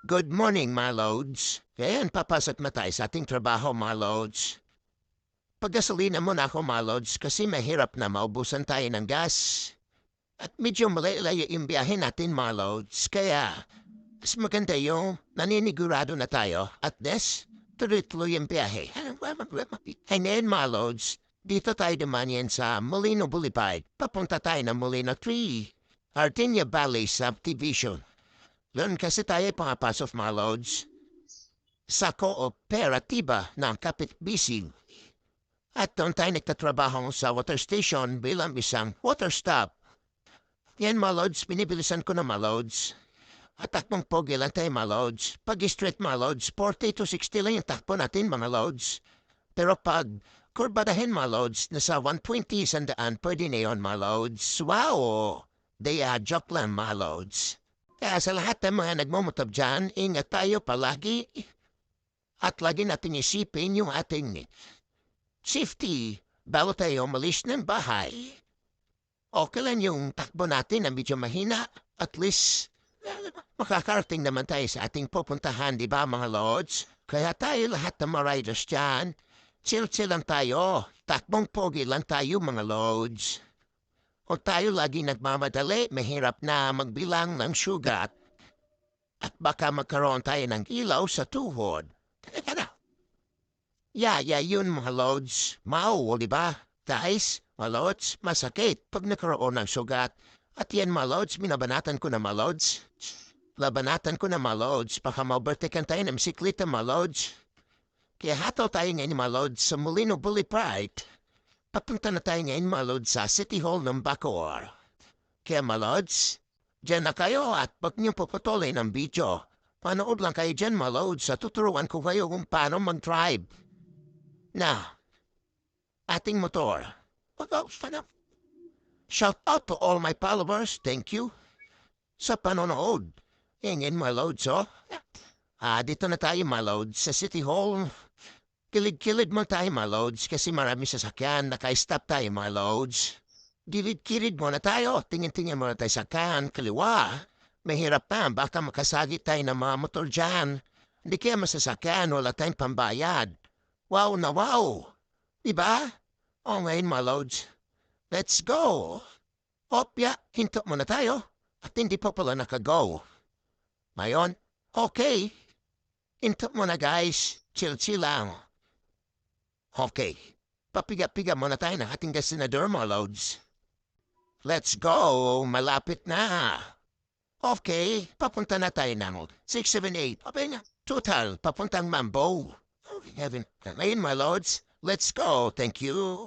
Good morning, my loads. Ayan, papasok na tayo sa ating trabaho, my loads. Paggasolina muna ako, my loads, kasi mahirap na maubusan tayo ng gas. At medyo malayo yung biyahe natin, my loads. Kaya, mas maganda yung naninigurado na tayo at this, tuloy-tuloy yung biyahe. And then, my loads, dito tayo duman yan sa Molino Boulevard. Papunta tayo ng Molino 3, Artenia Valley Subdivision. Doon kasi tayo pangapasok, mga loads, sa kooperatiba ng kapitbisig. At doon tayo nagtatrabaho sa water station bilang isang water stop. Yan, mga loads, binibilisan ko na, mga loads. At takbong pogi lang tayo, mga loads. Pag straight, mga loads, 40 to 60 lang yung takbo natin, mga loads. Pero pag kurbadahin, mga loads, nasa 120 sandaan, pwede na yun, mga loads. Wow! Joke lang, mga loads. Kaya sa lahat ng mga nagmumotor dyan, ingat tayo palagi at lagi natin isipin yung ating safety bago tayo umalis ng bahay. Okay lang yung takbo natin na medyo mahina. At least, makakarating naman tayo sa ating pupuntahan, di ba mga lods? Kaya tayo lahat ng mga riders dyan, chill-chill lang tayo. Takbong pogi lang tayo mga lods. O tayo lagi nagmamadali, mahirap na magbilang ng sugat. At baka magkaroon tayo ng ilaw sa tuhod. Yun mga loads. Di ba? Guys, mga loads, masakit pag nagkaroon ng sugat. At yan mga loads, binabanatan ko na mga loads. Labanatan ko na mga loads, baka maubertikan tayo ng bisikleta mga loads. Kaya hataw tayo ngayon mga loads sa Molino Boulevard. Papunta na tayo ngayon, mga lods, sa City Hall ng Bacoor. Kaya, mga lods, dyan na kayo at pag niyo puputulin ang video, panood lang kayo dyan, mga lods, at tuturuan ko kayo kung paano mag-drive. Na, ating motor. Shout out to all my followers, thank you, sa panonood. Ngayon, mga lods, dito na tayo, mga lods, sa City Hall. Kilid-kilid mo tayo, mga loads, kasi marami sasakyan. Naka-stop tayo, mga loads. Gilid-kilid muna tayo. Tingin-tingin muna tayo sa kan, kaliwa. Mahirap na, baka makasagit tayo ng mga motor dyan. Hindi kaya masasakyan, wala tayong pambayad. Wow na wow. Diba? O ngayon, mga loads, let's go. Opya, hinto muna tayo. At hindi pa pala naka-go. Ngayon, okay. Hinto muna, guys. Chill-chill lang. Okay, papiga-piga muna tayo ng ating gasinador, mga loads. Let's go, malapit na. Okay, papunta na tayo ng 678. Okay nga, total, papuntang Mambo. Oh, heaven. Ngayon, my loads, let's go, thank you.